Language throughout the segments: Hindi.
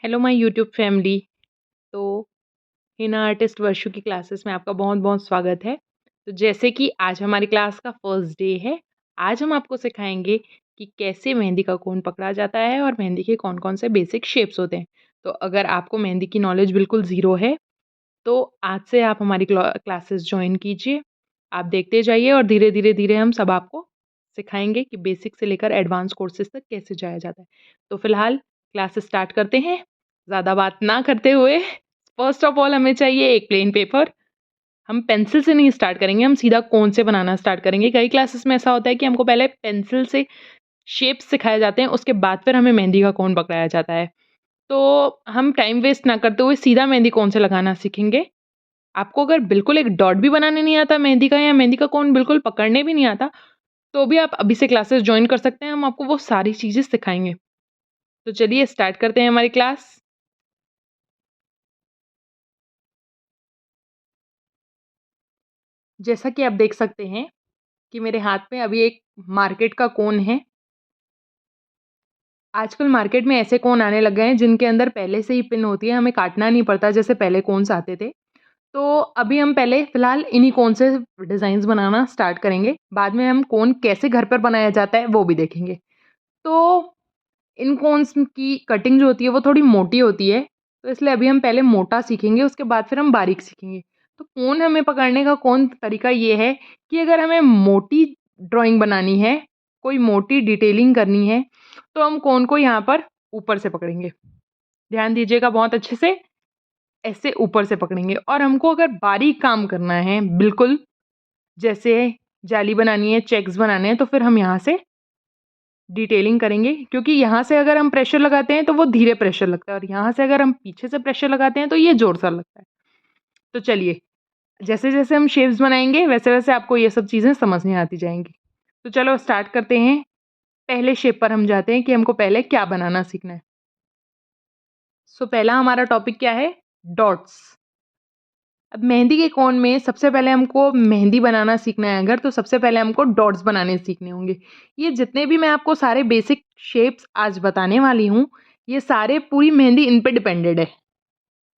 Hello my YouTube family. तो हिना आर्टिस्ट वर्षू की क्लासेस में आपका बहुत बहुत स्वागत है। तो जैसे कि आज हमारी क्लास का फर्स्ट डे है, आज हम आपको सिखाएंगे कि कैसे मेहंदी का कोन पकड़ा जाता है और मेहंदी के कौन कौन से बेसिक शेप्स होते हैं। तो अगर आपको मेहंदी की नॉलेज बिल्कुल ज़ीरो है तो आज से आप हमारी क्लासेस ज्वाइन कीजिए। आप देखते जाइए और धीरे धीरे धीरे हम सब आपको सिखाएंगे कि बेसिक से लेकर एडवांस कोर्सेज तक कैसे जाया जाता है। तो फिलहाल क्लास स्टार्ट करते हैं। ज़्यादा बात ना करते हुए फर्स्ट ऑफ ऑल हमें चाहिए एक प्लेन पेपर। हम पेंसिल से नहीं स्टार्ट करेंगे, हम सीधा कोन से बनाना स्टार्ट करेंगे। कई क्लासेस में ऐसा होता है कि हमको पहले पेंसिल से शेप्स सिखाए जाते हैं, उसके बाद फिर हमें मेहंदी का कोन पकड़ाया जाता है। तो हम टाइम वेस्ट ना करते हुए सीधा मेहंदी कोन से लगाना सीखेंगे। आपको अगर बिल्कुल एक डॉट भी बनाने नहीं आता मेहंदी का, या मेहंदी का कोन बिल्कुल पकड़ने भी नहीं आता, तो भी आप अभी से क्लासेस जॉइन कर सकते हैं। हम आपको वो सारी चीज़ें सिखाएँगे। तो चलिए स्टार्ट करते हैं हमारी क्लास। जैसा कि आप देख सकते हैं कि मेरे हाथ में अभी एक मार्केट का कोन है। आजकल मार्केट में ऐसे कोन आने लग गए हैं जिनके अंदर पहले से ही पिन होती है, हमें काटना नहीं पड़ता जैसे पहले कोन्स आते थे। तो अभी हम पहले फ़िलहाल इन्हीं कोन से डिज़ाइन्स बनाना स्टार्ट करेंगे। बाद में हम कोन कैसे घर पर बनाया जाता है वो भी देखेंगे। तो इन कोन्स की कटिंग जो होती है वो थोड़ी मोटी होती है, तो इसलिए अभी हम पहले मोटा सीखेंगे, उसके बाद फिर हम बारीक सीखेंगे। तो कोन हमें पकड़ने का कौन तरीका ये है कि अगर हमें मोटी ड्राइंग बनानी है, कोई मोटी डिटेलिंग करनी है, तो हम कोन को यहाँ पर ऊपर से पकड़ेंगे। ध्यान दीजिएगा बहुत अच्छे से, ऐसे ऊपर से पकड़ेंगे। और हमको अगर बारीक काम करना है, बिल्कुल जैसे जाली बनानी है, चेक्स बनाने हैं, तो फिर हम यहाँ से डिटेलिंग करेंगे, क्योंकि यहाँ से अगर हम प्रेशर लगाते हैं तो वो धीरे प्रेशर लगता है, और यहाँ से अगर हम पीछे से प्रेशर लगाते हैं तो ये ज़ोर-सा लगता है। तो चलिए, जैसे-जैसे हम शेप्स बनाएँगे वैसे-वैसे आपको ये सब चीज़ें समझ में आती जाएँगी। तो चलो स्टार्ट करते हैं। पहले शेप पर हम जाते हैं कि हमको पहले क्या बनाना सीखना है। सो पहला हमारा टॉपिक क्या है? डॉट्स। अब मेहंदी के कोन में सबसे पहले हमको मेहंदी बनाना सीखना है अगर, तो सबसे पहले हमको डॉट्स बनाने सीखने होंगे। ये जितने भी मैं आपको सारे बेसिक शेप्स आज बताने वाली हूँ, ये सारे पूरी मेहंदी इन पे डिपेंडेड है।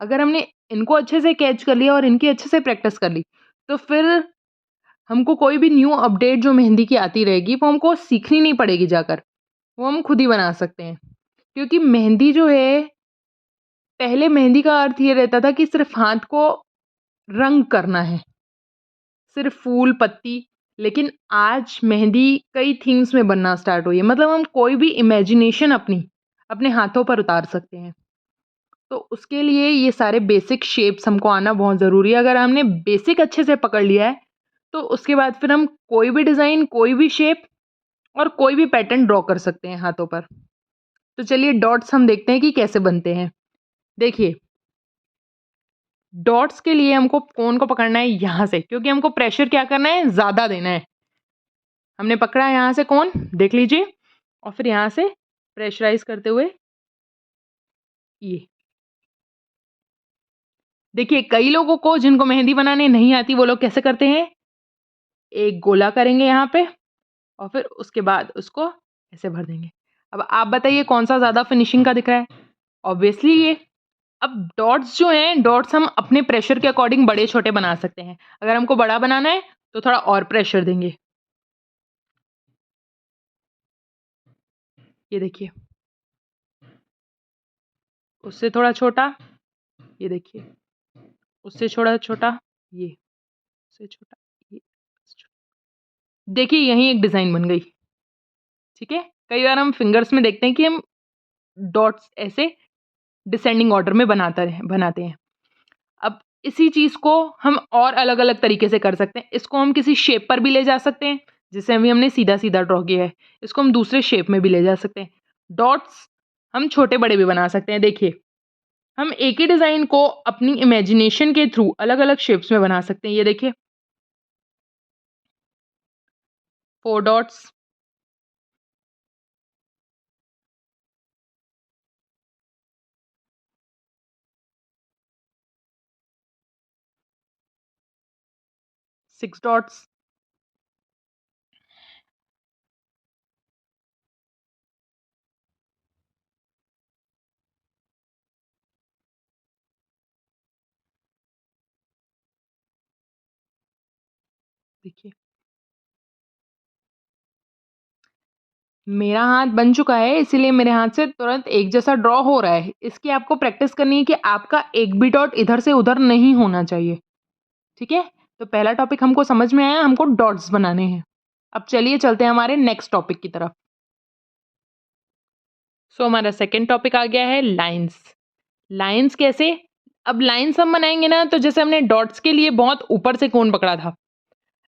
अगर हमने इनको अच्छे से कैच कर लिया और इनकी अच्छे से प्रैक्टिस कर ली, तो फिर हमको कोई भी न्यू अपडेट जो मेहंदी की आती रहेगी, वो हमको सीखनी नहीं पड़ेगी जाकर, वो हम खुद ही बना सकते हैं। क्योंकि मेहंदी जो है, पहले मेहंदी का अर्थ ये रहता था कि सिर्फ़ हाथ को रंग करना है। सिर्फ फूल, पत्ती, लेकिन आज मेहंदी कई थीम्स में बनना स्टार्ट हुई है। मतलब हम कोई भी इमेजिनेशन अपनी, अपने हाथों पर उतार सकते हैं। तो उसके लिए ये सारे बेसिक शेप्स हमको आना बहुत ज़रूरी है। अगर हमने बेसिक अच्छे से पकड़ लिया है, तो उसके बाद फिर हम कोई भी डिज़ाइन, कोई भी शेप और कोई भी पैटर्न ड्रॉ कर सकते हैं हाथों पर। तो चलिए डॉट्स हम देखते हैं कि कैसे बनते हैं। देखिए, डॉट्स के लिए हमको कोन को पकड़ना है यहाँ से, क्योंकि हमको प्रेशर क्या करना है? ज़्यादा देना है। हमने पकड़ा यहाँ से कोन, देख लीजिए, और फिर यहाँ से प्रेशराइज़ करते हुए ये। देखिए, कई लोगों को जिनको मेहंदी बनाने नहीं आती, वो लोग कैसे करते हैं? एक गोला करेंगे यहाँ पे और फिर उसके बाद उसको ऐसे भर देंगे। अब आप बताइए कौन-सा ज़्यादा फिनिशिंग का दिख रहा है? ऑब्वियसली ये। अब डॉट्स जो हैं, डॉट्स हम अपने प्रेशर के अकॉर्डिंग बड़े-छोटे बना सकते हैं। अगर हमको बड़ा बनाना है, तो थोड़ा और प्रेशर देंगे। ये देखिए, उससे थोड़ा छोटा, ये देखिए, उससे थोड़ा छोटा, ये, उससे छोटा, ये, देखिए यहीं एक डिज़ाइन बन गई, ठीक है? कई बार हम फिंगर्स में देखते हैं कि हम डॉट्स ऐसे डिसेंडिंग ऑर्डर में बनाते हैं। अब इसी चीज़ को हम और अलग-अलग तरीके से कर सकते हैं। इसको हम किसी शेप पर भी ले जा सकते हैं, जैसे अभी हमने सीधा-सीधा ड्रॉ किया है। इसको हम दूसरे शेप में भी ले जा सकते हैं। डॉट्स हम छोटे-बड़े भी बना सकते हैं। देखिए, हम एक ही डिज़ाइन को अपनी इमेजिनेशन के थ्रू अलग-अलग शेप्स में बना सकते हैं। ये देखिए, 4 डॉट्स, 6 डॉट्स, देखिए, मेरा हाथ बन चुका है, इसीलिए मेरे हाथ से तुरंत एक जैसा ड्रॉ हो रहा है। इसकी आपको प्रैक्टिस करनी है कि आपका एक भी डॉट इधर से उधर नहीं होना चाहिए, ठीक है? तो पहला टॉपिक हमको समझ में आया, हमको डॉट्स बनाने हैं। अब चलिए चलते हैं हमारे नेक्स्ट टॉपिक की तरफ। सो हमारा सेकंड टॉपिक आ गया है लाइन्स। लाइन्स कैसे? अब लाइन्स हम बनाएँगे ना, तो जैसे हमने डॉट्स के लिए बहुत ऊपर से कोन पकड़ा था।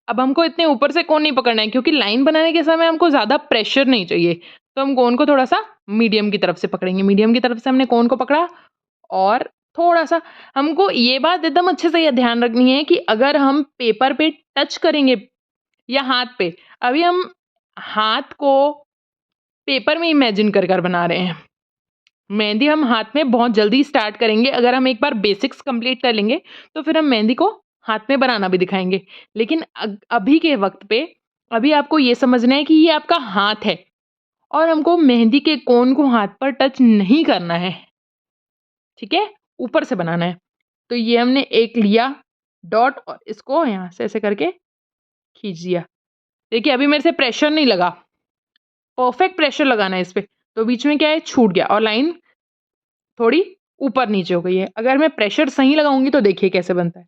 अब हमको इतने ऊपर से कोन नहीं पकड़ना है, क्योंकि लाइन बनाने के समय हमको ज़्यादा प्रेशर नहीं चाहिए। तो हम कोन को थोड़ा-सा मीडियम की तरफ से पकड़ेंगे। मीडियम की तरफ से हमने कोन को पकड़ा और थोड़ा-सा हमको ये बात एकदम अच्छे से ये ध्यान रखनी है कि अगर हम पेपर पे टच करेंगे या हाथ पे, अभी हम हाथ को पेपर में इमेजिन कर बना रहे हैं। मेहंदी हम हाथ में बहुत जल्दी स्टार्ट करेंगे, अगर हम एक बार बेसिक्स कंप्लीट कर लेंगे, तो फिर हम मेहंदी को हाथ में बनाना भी दिखाएँगे। लेकिन अभी के वक़्त पे, अभी आपको ये समझना है कि ये आपका हाथ है और हमको मेहंदी के कोन को हाथ पर टच नहीं करना है, ठीक है? ऊपर से बनाना है। तो ये हमने एक लिया डॉट और इसको यहाँ से ऐसे करके खींच दिया। देखिए अभी मेरे से प्रेशर नहीं लगा, परफेक्ट प्रेशर लगाना है इस पे। तो बीच में क्या है, छूट गया और लाइन थोड़ी ऊपर-नीचे हो गई है। अगर मैं प्रेशर सही लगाऊँगी तो देखिए कैसे बनता है।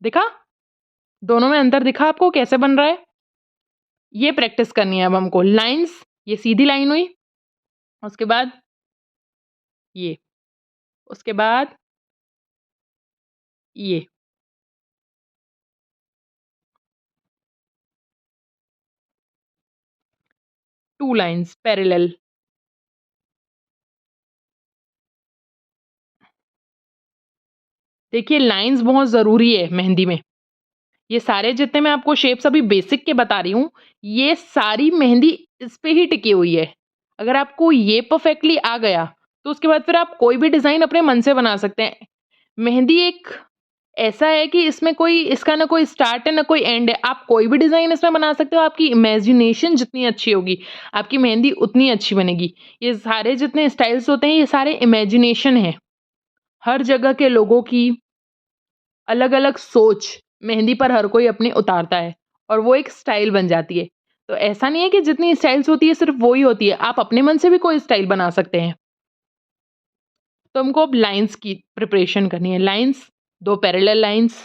दिखा? दोनों में अंतर दिखा आपको कैसे बन रहा है? ये प्रैक्टिस करनी है अब हमको। लाइन्स, ये सीधी लाइन हुई, उसके बाद ये, उसके बाद ये। 2 लाइन्स पैरेलल। देखिए लाइन्स बहुत ज़रूरी है मेहंदी में। ये सारे जितने मैं आपको शेप्स अभी बेसिक के बता रही हूँ, ये सारी मेहंदी इस पे ही टिकी हुई है। अगर आपको ये परफेक्टली आ गया, तो उसके बाद फिर आप कोई भी डिज़ाइन अपने मन से बना सकते हैं। मेहंदी एक ऐसा है कि इसमें कोई इसका ना कोई स्टार्ट है, ना कोई एंड है। आप कोई भी डिज़ाइन इसमें बना सकते हो, आपकी इमेजिनेशन जितनी अच्छी होगी, आपकी मेहंदी उतनी अच्छी बनेगी। ये सारे जितने स्टाइल्स होते हैं, ये सारे इमेजिनेशन हैं। हर जगह के लोगों की अलग-अलग सोच मेहंदी पर हर कोई अपनी उतारता है और वो एक स्टाइल बन जाती है। तो ऐसा नहीं है कि जितनी स्टाइल्स होती है सिर्फ़ वो ही होती है, आप अपने मन से भी कोई स्टाइल बना सकते हैं। तो हमको अब लाइन्स की प्रिपरेशन करनी है। Lines, 2 parallel lines.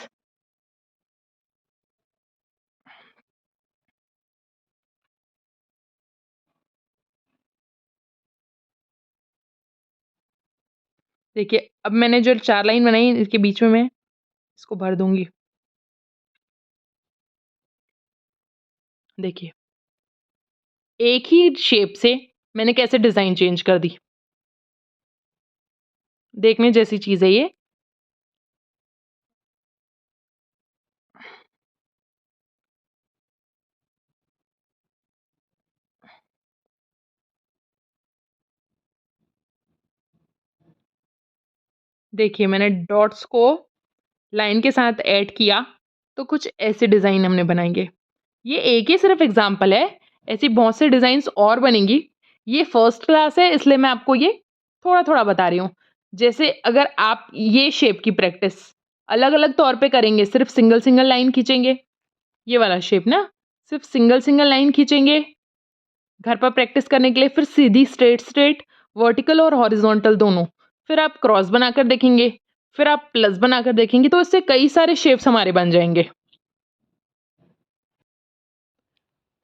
देखिए, अब मैंने जो 4 लाइन बनाई इसके बीच में मैं इसको भर दूँगी। देखिए, एक ही शेप से मैंने कैसे डिज़ाइन चेंज कर दी। देखने जैसी चीज़ है ये। देखिए, मैंने डॉट्स को लाइन के साथ ऐड किया, तो कुछ ऐसे डिज़ाइन हमने बनाएँगे। ये एक ही सिर्फ़ एग्ज़ाम्पल है, ऐसी बहुत सी डिज़ाइन्स और बनेंगी। ये फर्स्ट क्लास है इसलिए मैं आपको ये थोड़ा-थोड़ा बता रही हूँ। जैसे अगर आप ये शेप की प्रैक्टिस अलग-अलग तौर पे करेंगे, सिर्फ़ सिंगल-सिंगल लाइन खींचेंगे, ये वाला शेप ना, सिर्फ़ सिंगल-सिंगल लाइन खींचेंगे घर पर प्रैक्टिस करने के लिए, फिर सीधी स्ट्रेट-स्ट्रेट, वर्टिकल और हॉरिज़ॉन्टल दोनों। फिर आप क्रॉस बनाकर देखेंगे, फिर आप प्लस बनाकर देखेंगे, तो इससे कई सारे शेप्स हमारे बन जाएँगे।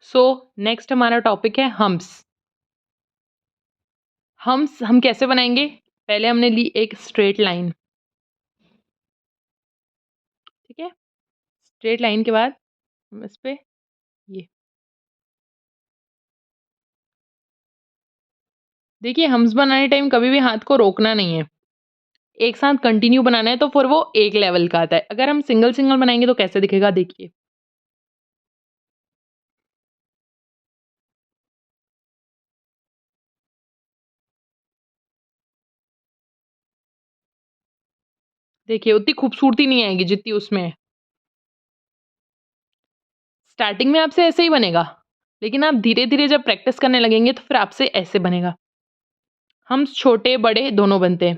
सो नेक्स्ट हमारा टॉपिक है हम्प्स। हम्प्स हम कैसे बनाएँगे? पहले हमने ली एक स्ट्रेट लाइन, ठीक है? स्ट्रेट लाइन के बाद हम इस पे ये देखिए हम्प्स बनाने टाइम कभी भी हाथ को रोकना नहीं है। एक साथ कंटिन्यू बनाना है तो फिर वो एक लेवल का आता है। अगर हम सिंगल-सिंगल बनाएँगे तो कैसे दिखेगा देखिए। देखिए उतनी खूबसूरती नहीं आएगी जितनी उसमें है। स्टार्टिंग में आपसे ऐसे ही बनेगा, लेकिन आप धीरे-धीरे जब प्रैक्टिस करने लगेंगे तो फिर आपसे ऐसे बनेगा। हम्प्स छोटे-बड़े दोनों बनते हैं।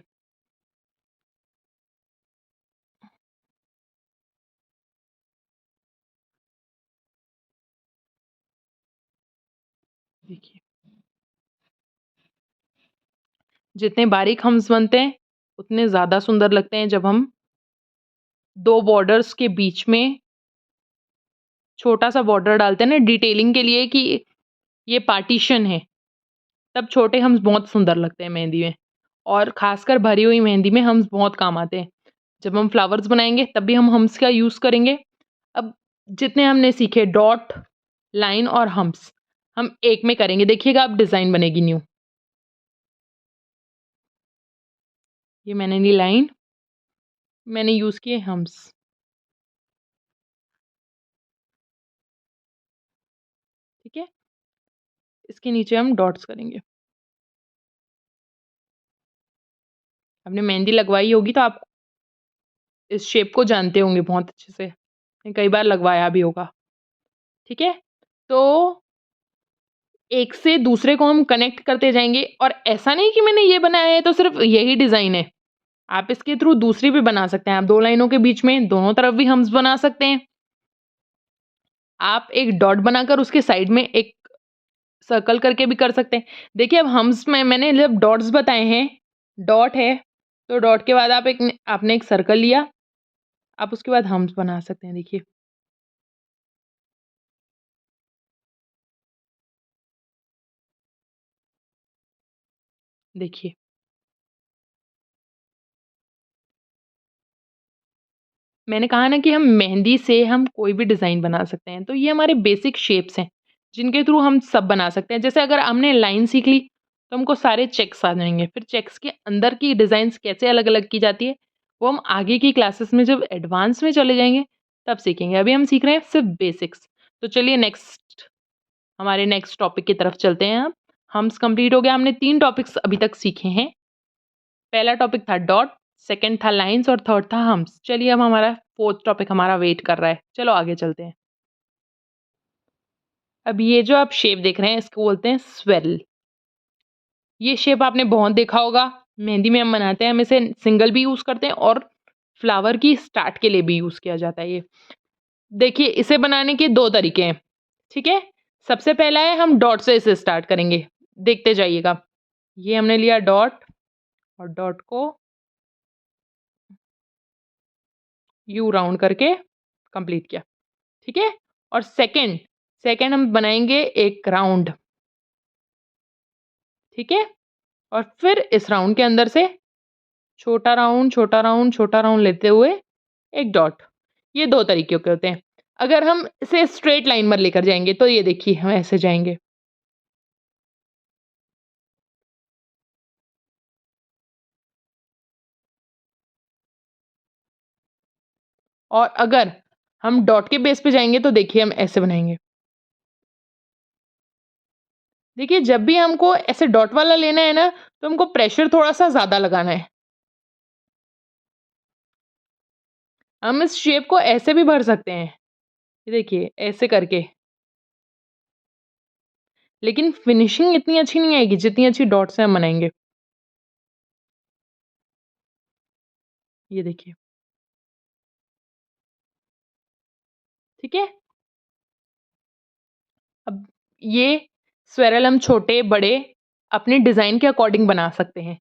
देखिए, जितने बारीक हम्स बनते हैं, उतने ज़्यादा सुंदर लगते हैं जब हम 2 बॉर्डर्स के बीच में छोटा-सा बॉर्डर डालते हैं ना डिटेलिंग के लिए कि ये पार्टीशन है, तब छोटे हम्स बहुत सुंदर लगते हैं मेहंदी में और ख़ासकर भरी हुई मेहंदी में हम्स बहुत काम आते हैं। जब हम फ्लावर्स बनाएँगे तब भी हम हम्स का यूज़ करेंगे। अब जितने हमने सीखे डॉट, लाइन और हम्स, हम एक में करेंगे। देखिएगा अब डिज़ाइन बनेगी न्यू। ये मैंने ली लाइन, मैंने यूज़ किए हम्स, ठीक है? इसके नीचे हम डॉट्स करेंगे। आपने मेहंदी लगवाई होगी तो आप इस शेप को जानते होंगे बहुत अच्छे से। कई बार लगवाया भी होगा, ठीक है? तो एक से दूसरे को हम कनेक्ट करते जाएँगे और ऐसा नहीं कि मैंने ये बनाया है तो सिर्फ़ यही डिज़ाइन है। आप इसके थ्रू दूसरी भी बना सकते हैं। आप 2 लाइनों के बीच में दोनों तरफ भी हम्स बना सकते हैं। आप एक डॉट बनाकर उसके साइड में एक सर्कल करके भी कर सकते हैं। देखिए अब हम्स में मैंने जब डॉट्स बताए हैं, डॉट है, तो डॉट के बाद आपने एक सर्कल लिया, आप उसके बाद हम्स बना सकते हैं देखिए। देखिए, मैंने कहा ना कि हम मेहंदी से हम कोई भी डिज़ाइन बना सकते हैं, तो ये हमारे बेसिक शेप्स हैं, जिनके थ्रू हम सब बना सकते हैं। जैसे अगर हमने लाइन सीख ली, तो हमको सारे चेक्स आ जाएँगे, फिर चेक्स के अंदर की डिज़ाइन्स कैसे अलग-अलग की जाती है, वो हम आगे की क्लासेस में जब एडवांस में चले जाएँगे, तब सीखेंगे। अभी हम सीख रहे हैं सिर्फ़ बेसिक्स। तो चलिए हमारे नेक्स्ट टॉपिक की तरफ चलते हैं अब। हम्स कंप्लीट हो गया, हमने 3 टॉपिक्स अभी तक सीखे हैं। पहला टॉपिक था डॉट, सेकंड था लाइन्स और थर्ड था हम्स। चलिए अब हमारा 4th टॉपिक हमारा वेट कर रहा है। चलो आगे चलते हैं। अब ये जो आप शेप देख रहे हैं इसको बोलते हैं स्वेरल। ये शेप आपने बहुत देखा होगा, मेहंदी में हम बनाते हैं, हम इसे सिंगल भी यूज़ करते हैं और फ्लावर की स्टार्ट के लिए भी यूज़ किया जाता है ये। देखिए इसे बनाने के 2 तरीके हैं, ठीक है? सबसे पहला है हम डॉट से इसे स्टार्ट करेंगे, देखते जाइएगा। ये हमने लिया डॉट और डॉट को यू राउंड करके कंप्लीट किया, ठीक है? और सेकंड सेकंड हम बनाएँगे एक राउंड, ठीक है? और फिर इस राउंड के अंदर से छोटा राउंड, छोटा राउंड, छोटा राउंड लेते हुए एक डॉट। ये 2 तरीके के होते हैं। अगर हम इसे स्ट्रेट लाइन पर लेकर जाएँगे तो ये देखिए हम ऐसे जाएँगे। और अगर हम डॉट के बेस पे जाएँगे तो देखिए हम ऐसे बनाएँगे। देखिए जब भी हमको ऐसे डॉट वाला लेना है ना, तो हमको प्रेशर थोड़ा-सा ज़्यादा लगाना है। हम इस शेप को ऐसे भी भर सकते हैं। ये देखिए ऐसे करके, लेकिन फिनिशिंग इतनी अच्छी नहीं आएगी जितनी अच्छी डॉट से हम बनाएँगे। ये देखिए, ठीक है? अब ये स्वेरल हम छोटे-बड़े अपने डिज़ाइन के अकॉर्डिंग बना सकते हैं।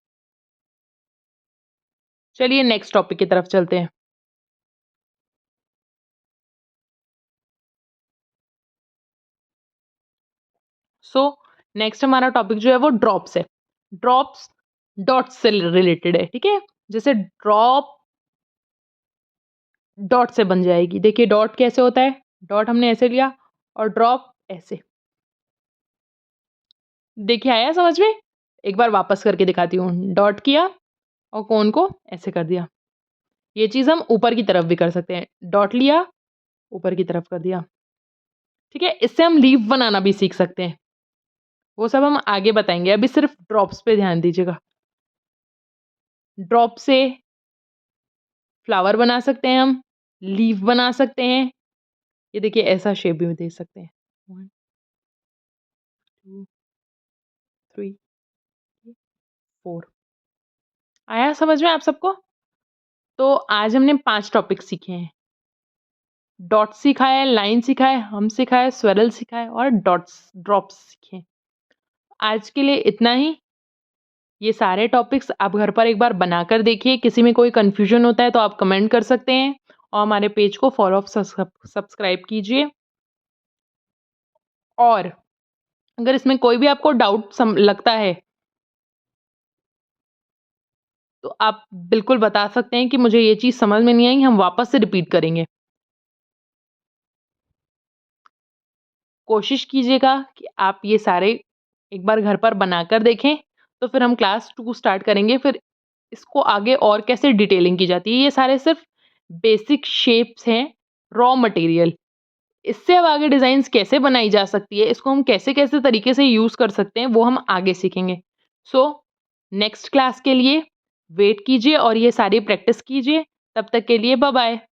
चलिए नेक्स्ट टॉपिक की तरफ चलते हैं। सो नेक्स्ट हमारा टॉपिक जो है वो ड्रॉप्स है। ड्रॉप्स डॉट्स से रिलेटेड है, ठीक है? जैसे ड्रॉप डॉट से बन जाएगी। देखिए डॉट कैसे होता है? डॉट हमने ऐसे लिया और ड्रॉप ऐसे। देखिए आया समझ में? एक बार वापस करके दिखाती हूँ। डॉट किया और कोन को ऐसे कर दिया। ये चीज़ हम ऊपर की तरफ भी कर सकते हैं। डॉट लिया, ऊपर की तरफ कर दिया। ठीक है? इससे हम लीफ बनाना भी सीख सकते हैं। वो सब हम आगे बताएँगे। अभी सिर्फ़ ड्रॉप्स पे ध्यान दीजिएगा। ड्रॉप से फ्लावर बना सकते हैं हम, लीफ बना सकते हैं। ये देखिए ऐसा शेप भी दे सकते हैं। 1 2 3 4 आया समझ में आप सबको? तो आज हमने 5 टॉपिक सीखे हैं। डॉट सीखा है, लाइन सीखा है, हम सीखा है, स्वेरल सीखा है और डॉट्स ड्रॉप्स सीखे हैं। आज के लिए इतना ही। ये सारे टॉपिक्स आप घर पर एक बार बनाकर देखिए, किसी में कोई कन्फ्यूजन होता है तो आप कमेंट कर सकते हैं और हमारे पेज को फॉलो सब्सक्राइब कीजिए। और अगर इसमें कोई भी आपको डाउट लगता है तो आप बिल्कुल बता सकते हैं कि मुझे ये चीज़ समझ में नहीं आई, हम वापस से रिपीट करेंगे। कोशिश कीजिएगा कि आप ये सारे एक बार घर पर बनाकर देखें, तो फिर हम क्लास 2 स्टार्ट करेंगे, फिर इसको आगे और कैसे डिटेलिंग की जाती है। ये सारे सिर्फ़ बेसिक शेप्स हैं, रॉ मटेरियल। इससे अब आगे डिज़ाइन्स कैसे बनाई जा सकती है, इसको हम कैसे-कैसे तरीके से यूज़ कर सकते हैं, वो हम आगे सीखेंगे। सो नेक्स्ट क्लास के लिए वेट कीजिए और ये सारी प्रैक्टिस कीजिए। तब तक के लिए बाय-बाय।